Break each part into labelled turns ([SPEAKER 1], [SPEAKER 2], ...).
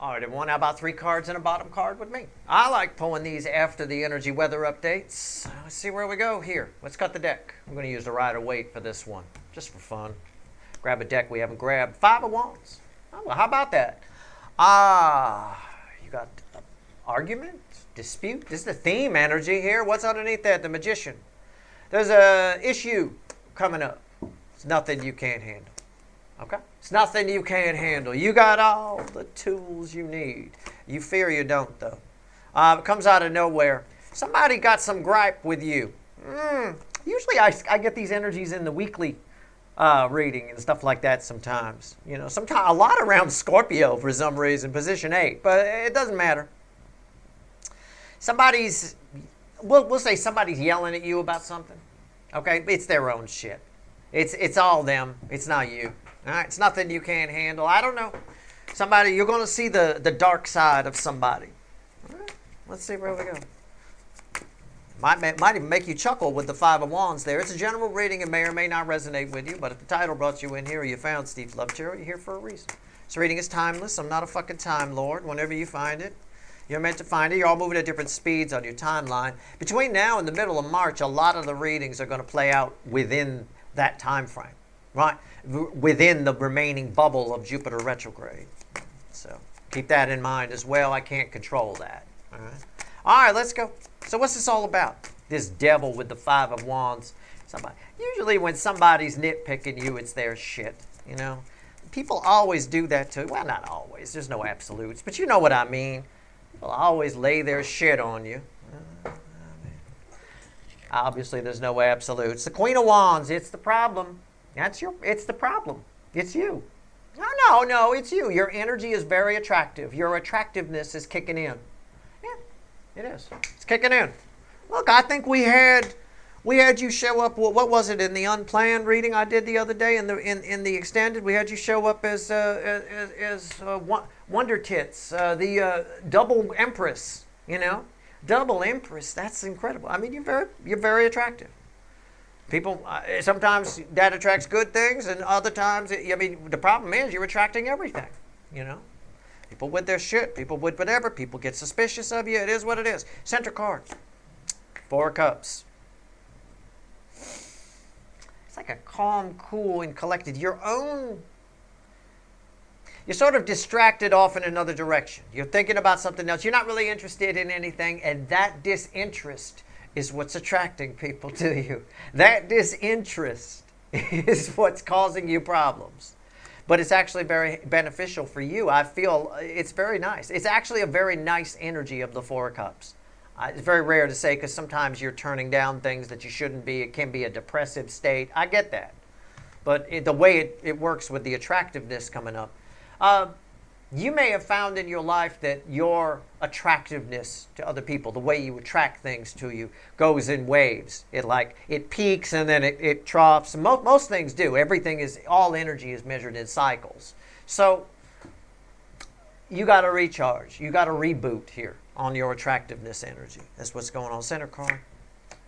[SPEAKER 1] All right, everyone, how about 3 cards and a bottom card with me? I like pulling these after the energy weather updates. Let's see where we go here. Let's cut the deck. I'm going to use the Rider Waite for this one, just for fun. Grab a deck we haven't grabbed. 5 of Wands. Oh, well, how about that? You got argument, dispute. This is the theme energy here. What's underneath that? The Magician. There's a issue coming up. It's nothing you can't handle. Okay? It's nothing you can't handle. You got all the tools you need. You fear you don't, though. It comes out of nowhere. Somebody got some gripe with you. Usually I get these energies in the weekly reading and stuff like that sometimes. You know, sometimes a lot around Scorpio for some reason, position 8. But it doesn't matter. We'll say somebody's yelling at you about something. Okay? It's their own shit. It's all them. It's not you. All right, it's nothing you can't handle. I don't know. You're going to see the dark side of somebody. All right, let's see where we go. Might even make you chuckle with the 5 of Wands there. It's a general reading. It may or may not resonate with you, but if the title brought you in here or you found Steve Lovecherry, you're here for a reason. This reading is timeless. I'm not a fucking time lord. Whenever you find it, you're meant to find it. You're all moving at different speeds on your timeline. Between now and the middle of March, a lot of the readings are going to play out within that time frame. Right, within the remaining bubble of Jupiter retrograde. So keep that in mind as well. I can't control that. All right, let's go. So what's this all about? This devil with the 5 of Wands. Usually when somebody's nitpicking you, it's their shit. You know, people always do that too. Well, not always. There's no absolutes, but you know what I mean. People always lay their shit on you. Obviously, there's no absolutes. The Queen of Wands. It's the problem. It's the problem. It's you. No, it's you. Your energy is very attractive. Your attractiveness is kicking in. Yeah, it is. It's kicking in. Look, I think we had you show up. What was it in the unplanned reading I did the other day? In the extended, we had you show up as Wonder Tits, the double Empress. You know, double Empress. That's incredible. I mean, you're very attractive. People, sometimes that attracts good things, and other times, the problem is you're attracting everything, you know. People with their shit, people with whatever, people get suspicious of you. It is what it is. Center card, 4 of Cups. It's like a calm, cool, and collected. You're sort of distracted off in another direction. You're thinking about something else. You're not really interested in anything, and that disinterest is what's attracting people to you. That disinterest is what's causing you problems. But it's actually very beneficial for you. I feel it's very nice. It's actually a very nice energy of the 4 of Cups. It's very rare to say because sometimes you're turning down things that you shouldn't be. It can be a depressive state. I get that. But the way it works with the attractiveness coming up. You may have found in your life that your attractiveness to other people, the way you attract things to you, goes in waves. It peaks and then it troughs. Most things do. All energy is measured in cycles. So you got to recharge. You got to reboot here on your attractiveness energy. That's what's going on. Center card,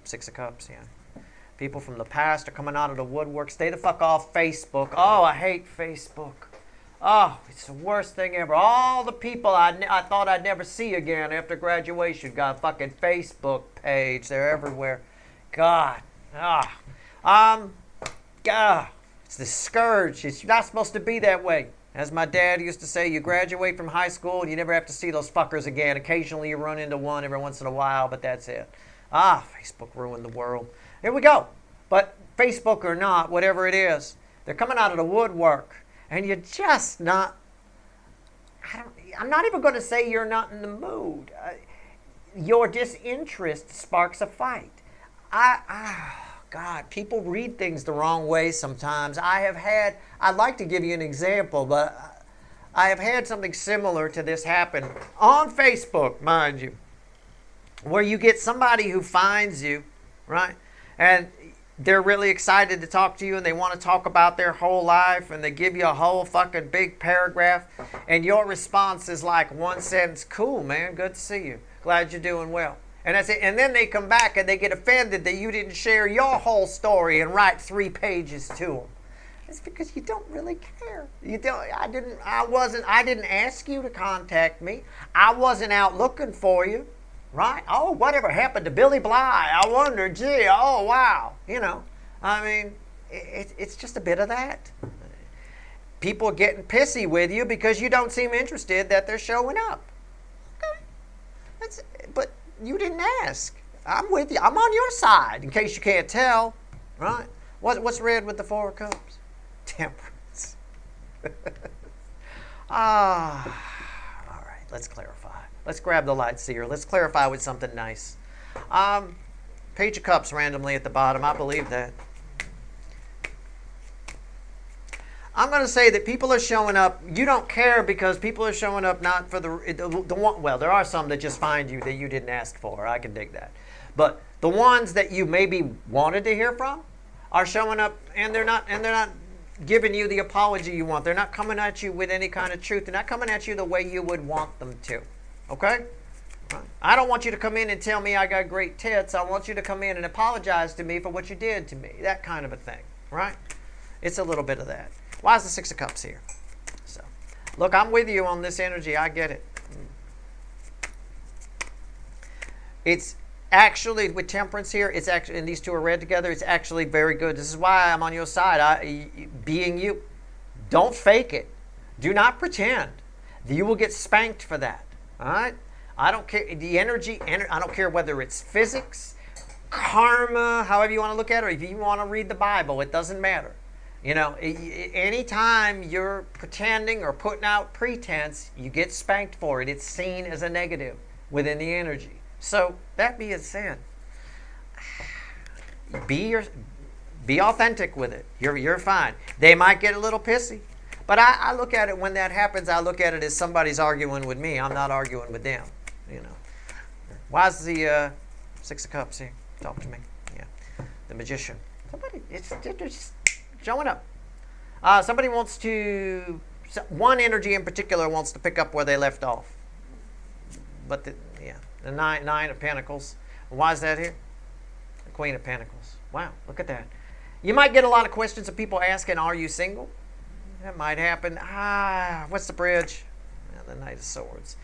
[SPEAKER 1] 6 of Cups, yeah. People from the past are coming out of the woodwork. Stay the fuck off Facebook. Oh, I hate Facebook. Oh, it's the worst thing ever. All the people I thought I'd never see again after graduation got a fucking Facebook page. They're everywhere. God. It's the scourge. It's not supposed to be that way. As my dad used to say, you graduate from high school and you never have to see those fuckers again. Occasionally you run into one every once in a while, but that's it. Facebook ruined the world. Here we go. But Facebook or not, whatever it is, they're coming out of the woodwork. And you're just not, I'm not even going to say you're not in the mood. Your disinterest sparks a fight. God, people read things the wrong way sometimes. I'd like to give you an example, but I have had something similar to this happen on Facebook, mind you, where you get somebody who finds you, right? And they're really excited to talk to you and they want to talk about their whole life and they give you a whole fucking big paragraph and your response is like one sentence, cool, man, good to see you. Glad you're doing well. And that's it. And then they come back and they get offended that you didn't share your whole story and write 3 pages to them. It's because you don't really care. You don't. I didn't ask you to contact me. I wasn't out looking for you, right? Oh, whatever happened to Billy Bly? I wonder. Gee, oh wow. I mean, it's just a bit of that. People are getting pissy with you because you don't seem interested that they're showing up. Okay, but you didn't ask. I'm with you. I'm on your side. In case you can't tell, right? What's red with the Four of Cups? Temperance. All right, let's clarify. Let's grab the light seer. Let's clarify with something nice. Page of Cups randomly at the bottom. I believe that. I'm going to say that people are showing up. You don't care because people are showing up not for the one. Well, there are some that just find you that you didn't ask for. I can dig that. But the ones that you maybe wanted to hear from are showing up, and they're not giving you the apology you want. They're not coming at you with any kind of truth. They're not coming at you the way you would want them to. Okay? Right. I don't want you to come in and tell me I got great tits. I want you to come in and apologize to me for what you did to me. That kind of a thing. Right? It's a little bit of that. Why is the Six of Cups here? So, look, I'm with you on this energy. I get it. It's actually, with Temperance here, it's actually, and these two are read together, it's actually very good. This is why I'm on your side. Being you, don't fake it. Do not pretend. You will get spanked for that. All right? I don't care. The energy, I don't care whether it's physics, karma, however you want to look at it, or if you want to read the Bible, it doesn't matter. Anytime you're pretending or putting out pretense, you get spanked for it. It's seen as a negative within the energy. So, that being said, be authentic with it. You're fine. They might get a little pissy. But I look at it, when that happens, I look at it as somebody's arguing with me. I'm not arguing with them. Why is the Six of Cups here? Talk to me. Yeah. The Magician. They're just showing up. Somebody wants to, one energy in particular wants to pick up where they left off. But the Nine of Pentacles. Why is that here? The Queen of Pentacles. Wow, look at that. You might get a lot of questions of people asking, are you single? That might happen. What's the bridge? The Knight of Swords.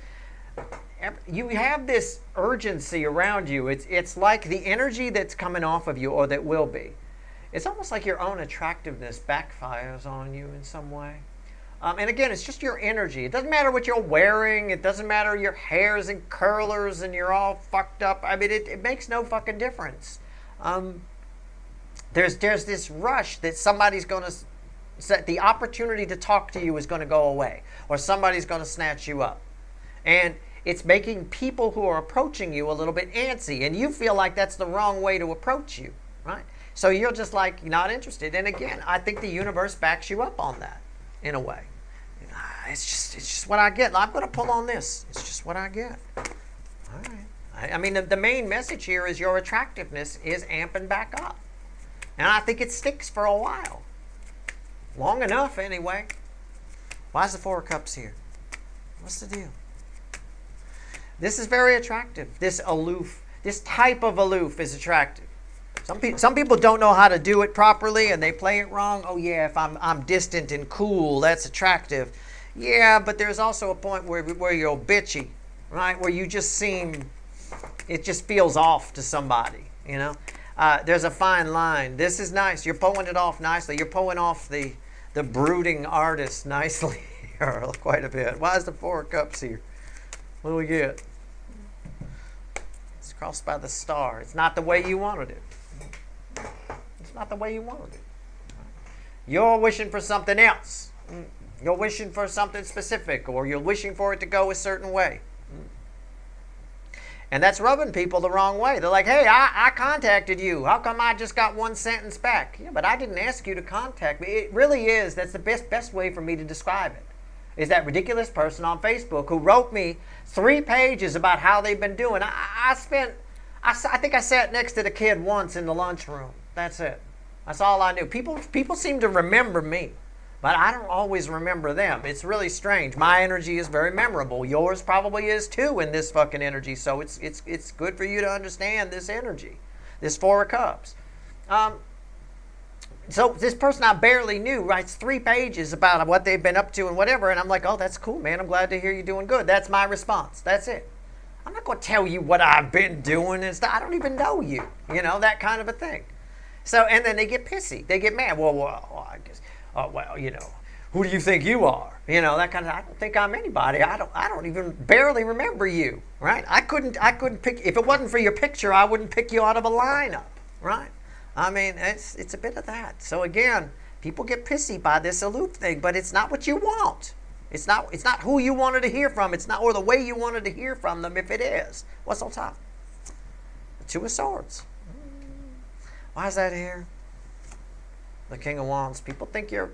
[SPEAKER 1] You have this urgency around you. It's like the energy that's coming off of you, or that will be. It's almost like your own attractiveness backfires on you in some way. And again, it's just your energy. It doesn't matter what you're wearing. It doesn't matter your hair's in curlers and you're all fucked up. I mean, it makes no fucking difference. There's this rush that somebody's going to set, the opportunity to talk to you is going to go away, or somebody's going to snatch you up. And it's making people who are approaching you a little bit antsy, and you feel like that's the wrong way to approach you, right? So you're just like not interested. And again, I think the universe backs you up on that in a way. It's just what I get. I'm going to pull on this. It's just what I get. All right. I mean, the main message here is your attractiveness is amping back up. And I think it sticks for a while. Long enough, anyway. Why is the Four of Cups here? What's the deal? This is very attractive. This type of aloof is attractive. Some people don't know how to do it properly and they play it wrong. Oh yeah, if I'm distant and cool, that's attractive. Yeah, but there's also a point where you're bitchy, right? Where you just seem, it just feels off to somebody, There's a fine line. This is nice. You're pulling it off nicely. You're pulling off the brooding artist nicely here quite a bit. Why is the Four of Cups here? What do we get? It's crossed by the star. It's not the way you wanted it. It's not the way you wanted it. You're wishing for something else. You're wishing for something specific, or you're wishing for it to go a certain way. And that's rubbing people the wrong way. They're like, hey, I contacted you. How come I just got one sentence back? Yeah, but I didn't ask you to contact me. It really is. That's the best way for me to describe it. Is that ridiculous person on Facebook who wrote me 3 pages about how they've been doing. I think I sat next to the kid once in the lunchroom. That's it. That's all I knew. People seem to remember me, but I don't always remember them. It's really strange. My energy is very memorable. Yours probably is too in this fucking energy. So it's good for you to understand this energy, this Four of Cups. So this person I barely knew writes 3 pages about what they've been up to and whatever, and I'm like, oh, that's cool, man. I'm glad to hear you're doing good. That's my response. That's it. I'm not going to tell you what I've been doing and stuff. I don't even know you. That kind of a thing. So, and then they get pissy. They get mad. Well, I guess, who do you think you are? That kind of, I don't think I'm anybody. I don't even barely remember you, right? I couldn't pick, if it wasn't for your picture, I wouldn't pick you out of a lineup, right? I mean, it's a bit of that. So again, people get pissy by this aloof thing, but it's not what you want. It's not who you wanted to hear from. It's not or the way you wanted to hear from them if it is. What's on top? The 2 of Swords. Why is that here? The King of Wands. People think you're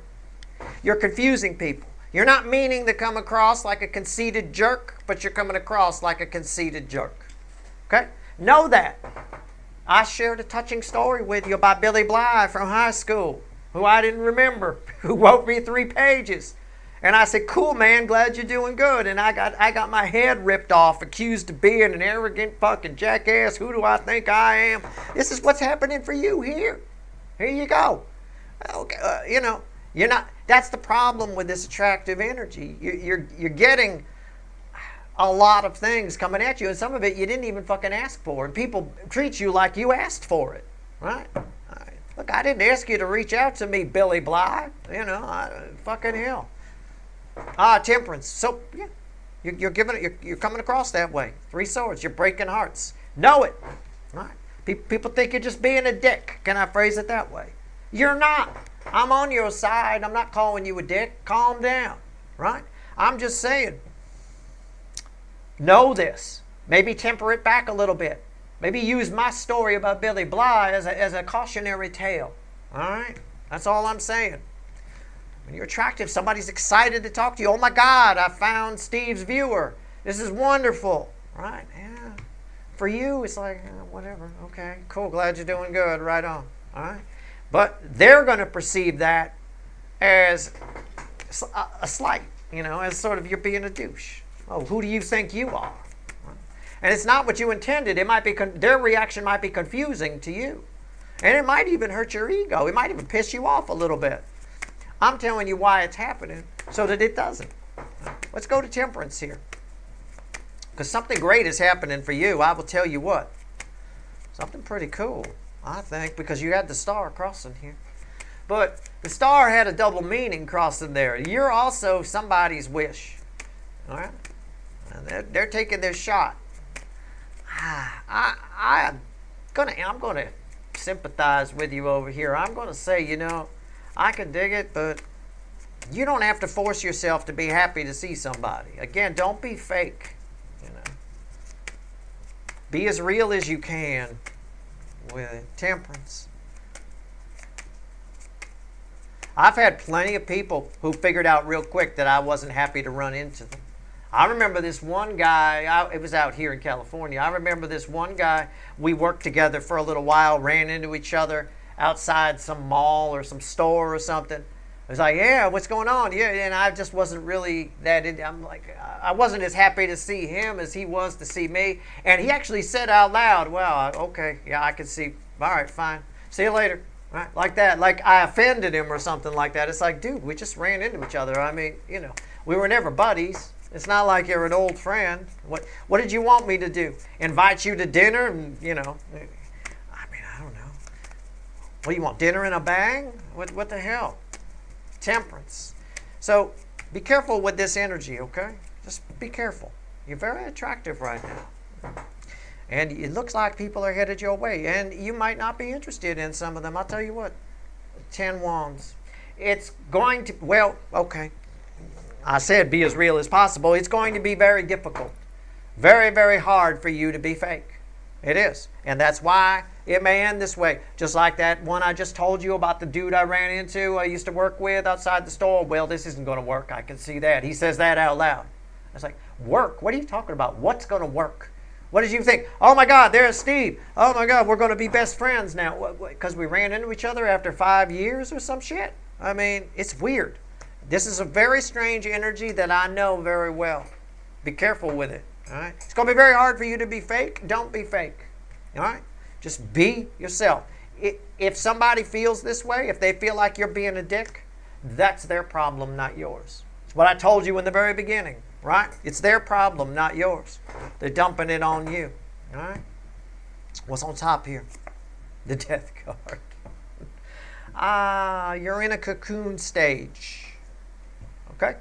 [SPEAKER 1] confusing people. You're not meaning to come across like a conceited jerk, but you're coming across like a conceited jerk. Okay? Know that. I shared a touching story with you about Billy Bly from high school, who I didn't remember, who wrote me 3 pages. And I said, cool, man, glad you're doing good. And I got my head ripped off, accused of being an arrogant fucking jackass. Who do I think I am? This is what's happening for you here. Here you go. Okay, you're not. That's the problem with this attractive energy. You're getting a lot of things coming at you, and some of it you didn't even fucking ask for. And people treat you like you asked for it, right? Look, I didn't ask you to reach out to me, Billy Bly. Fucking hell. Temperance. So yeah, you're giving it. You're coming across that way. 3 swords. You're breaking hearts. Know it. Right? People think you're just being a dick. Can I phrase it that way? You're not. I'm on your side. I'm not calling you a dick. Calm down. Right? I'm just saying. Know this. Maybe temper it back a little bit. Maybe use my story about Billy Bly as a cautionary tale. All right? That's all I'm saying. When you're attractive, somebody's excited to talk to you. Oh my God, I found Steve's viewer. This is wonderful. Right? Yeah. For you, it's like, whatever. Okay, cool. Glad you're doing good. Right on. All right? But they're going to perceive that as a slight, as sort of you're being a douche. Oh, who do you think you are? And it's not what you intended. It might be their reaction might be confusing to you. And it might even hurt your ego. It might even piss you off a little bit. I'm telling you why it's happening so that it doesn't. Let's go to temperance here. Because something great is happening for you. I will tell you what. Something pretty cool, I think, because you had the star crossing here. But the star had a double meaning crossing there. You're also somebody's wish. All right? And they're taking their shot. I'm gonna sympathize with you over here. I'm gonna say, I can dig it, but you don't have to force yourself to be happy to see somebody. Again, don't be fake. Be as real as you can with temperance. I've had plenty of people who figured out real quick that I wasn't happy to run into them. I remember this one guy, it was out here in California. I remember this one guy, we worked together for a little while, ran into each other outside some mall or some store or something. I was like, yeah, what's going on? Yeah, and I just wasn't really that into, I'm like, I wasn't as happy to see him as he was to see me. And he actually said out loud, well, okay, yeah, I can see, all right, fine. See you later. Right? Like that, like I offended him or something like that. It's like, dude, we just ran into each other. I mean, we were never buddies. It's not like you're an old friend. What did you want me to do? Invite you to dinner? And, I don't know. What do you want, dinner in a bag? What the hell? Temperance. So be careful with this energy, okay? Just be careful. You're very attractive right now. And it looks like people are headed your way. And you might not be interested in some of them. I'll tell you what. 10 wands. It's going to, well, okay. I said be as real as possible. It's going to be very difficult. Very, very hard for you to be fake. It is. And that's why it may end this way. Just like that one I just told you about the dude I ran into, I used to work with outside the store. Well, this isn't going to work. I can see that. He says that out loud. I was like, work? What are you talking about? What's going to work? What did you think? Oh my God, there's Steve. Oh my God, we're going to be best friends now. Because we ran into each other after 5 years or some shit? I mean, it's weird. This is a very strange energy that I know very well. Be careful with it. All right? It's going to be very hard for you to be fake. Don't be fake. All right? Just be yourself. If somebody feels this way, if they feel like you're being a dick, that's their problem, not yours. It's what I told you in the very beginning, right? It's their problem, not yours. They're dumping it on you, all right? What's on top here? The death card. You're in a cocoon stage, okay?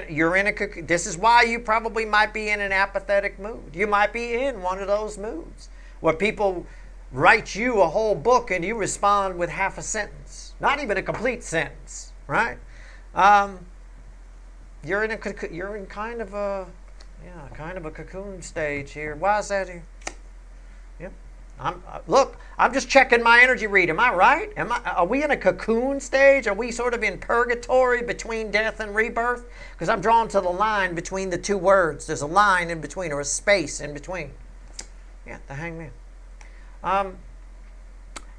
[SPEAKER 1] You're in a cocoon. This is why you probably might be in an apathetic mood. You might be in one of those moods where people write you a whole book and you respond with half a sentence, not even a complete sentence, right? You're in kind of a cocoon stage here. Why is that here? Yep. I'm just checking my energy read. Am I right? Are we in a cocoon stage? Are we sort of in purgatory between death and rebirth? Because I'm drawn to the line between the two words. There's a line in between, or a space in between. Yeah, the Hangman.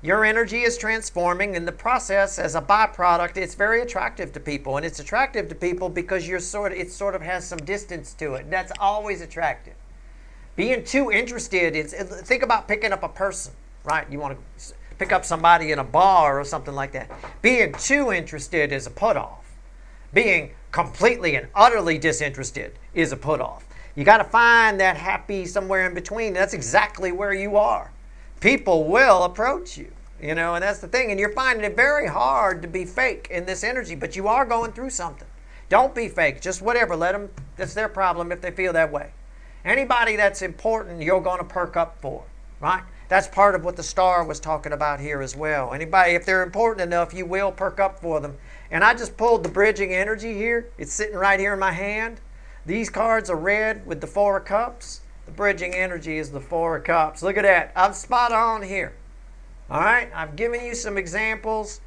[SPEAKER 1] Your energy is transforming in the process. As a byproduct, it's very attractive to people, and it's attractive to people because it sort of has some distance to it. That's always attractive. Being too interested is, think about picking up a person, right? You want to pick up somebody in a bar or something like that. Being too interested is a put-off. Being completely and utterly disinterested is a put-off. You got to find that happy somewhere in between. That's exactly where you are. People will approach you, and that's the thing. And you're finding it very hard to be fake in this energy, but you are going through something. Don't be fake. Just whatever. Let them. That's their problem if they feel that way. Anybody that's important, you're going to perk up for, right? That's part of what the star was talking about here as well. Anybody, if they're important enough, you will perk up for them. And I just pulled the bridging energy here. It's sitting right here in my hand. These cards are red with the Four of Cups. The bridging energy is the Four of Cups. Look at that. I'm spot on here. All right? I've given you some examples.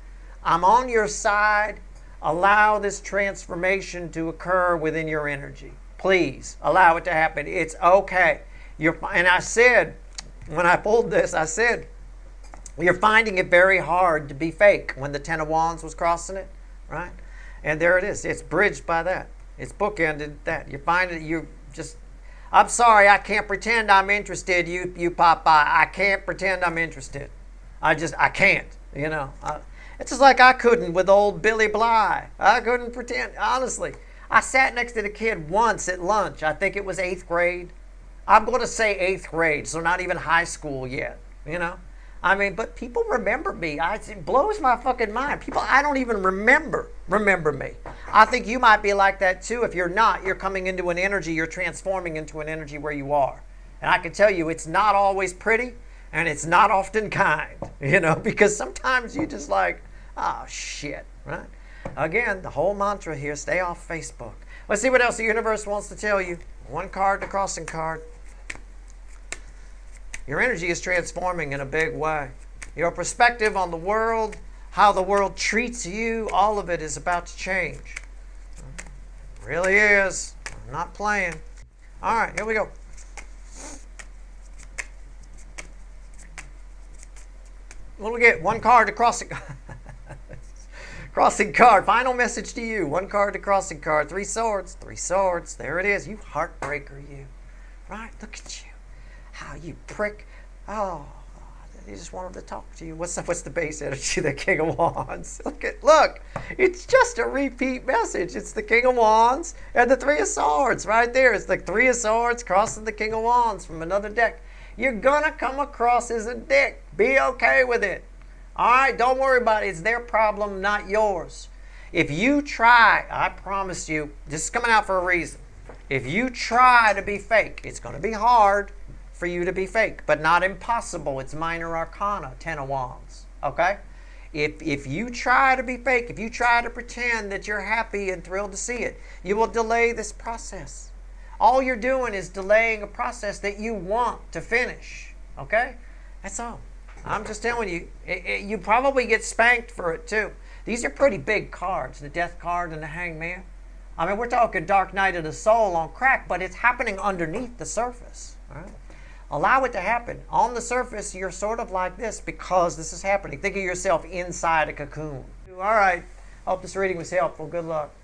[SPEAKER 1] I'm on your side. Allow this transformation to occur within your energy. Please allow it to happen. It's okay. And I said, when I pulled this, I said, you're finding it very hard to be fake when the Ten of Wands was crossing it, right? And there it is. It's bridged by that. It's bookended that. You're finding you just, I'm sorry, I can't pretend I'm interested. You pop by. I can't pretend I'm interested. I can't, It's just like I couldn't with old Billy Bly. I couldn't pretend, honestly. I sat next to the kid once at lunch. I think it was 8th grade. I'm going to say 8th grade, so not even high school yet, but people remember me. It blows my fucking mind. People I don't even remember me. I think you might be like that too. If you're not, you're coming into an energy, you're transforming into an energy where you are. And I can tell you it's not always pretty, and it's not often kind, because sometimes you just like, oh, shit, right? Again, the whole mantra here, stay off Facebook. Let's see what else the universe wants to tell you. One card, the crossing card. Your energy is transforming in a big way. Your perspective on the world, how the world treats you, all of it is about to change. It really is. I'm not playing. All right, here we go. What do we get? One card, the crossing crossing card. Final message to you. One card, the crossing card. 3 swords. 3 swords. There it is. You heartbreaker, you. Right? Look at you. How you prick. Oh, he just wanted to talk to you. What's the base energy? The King of Wands. Look. It's just a repeat message. It's the King of Wands and the 3 of Swords right there. It's the 3 of Swords crossing the King of Wands from another deck. You're going to come across as a dick. Be okay with it. All right, don't worry about it. It's their problem, not yours. If you try, I promise you, this is coming out for a reason. If you try to be fake, it's going to be hard for you to be fake, but not impossible. It's minor arcana, 10 of Wands, okay? If you try to be fake, if you try to pretend that you're happy and thrilled to see it, you will delay this process. All you're doing is delaying a process that you want to finish, okay? That's all. I'm just telling you, you probably get spanked for it too. These are pretty big cards, the Death card and the Hangman. We're talking Dark Night of the Soul on crack, but it's happening underneath the surface. All right? Allow it to happen. On the surface, you're sort of like this because this is happening. Think of yourself inside a cocoon. All right. Hope this reading was helpful. Good luck.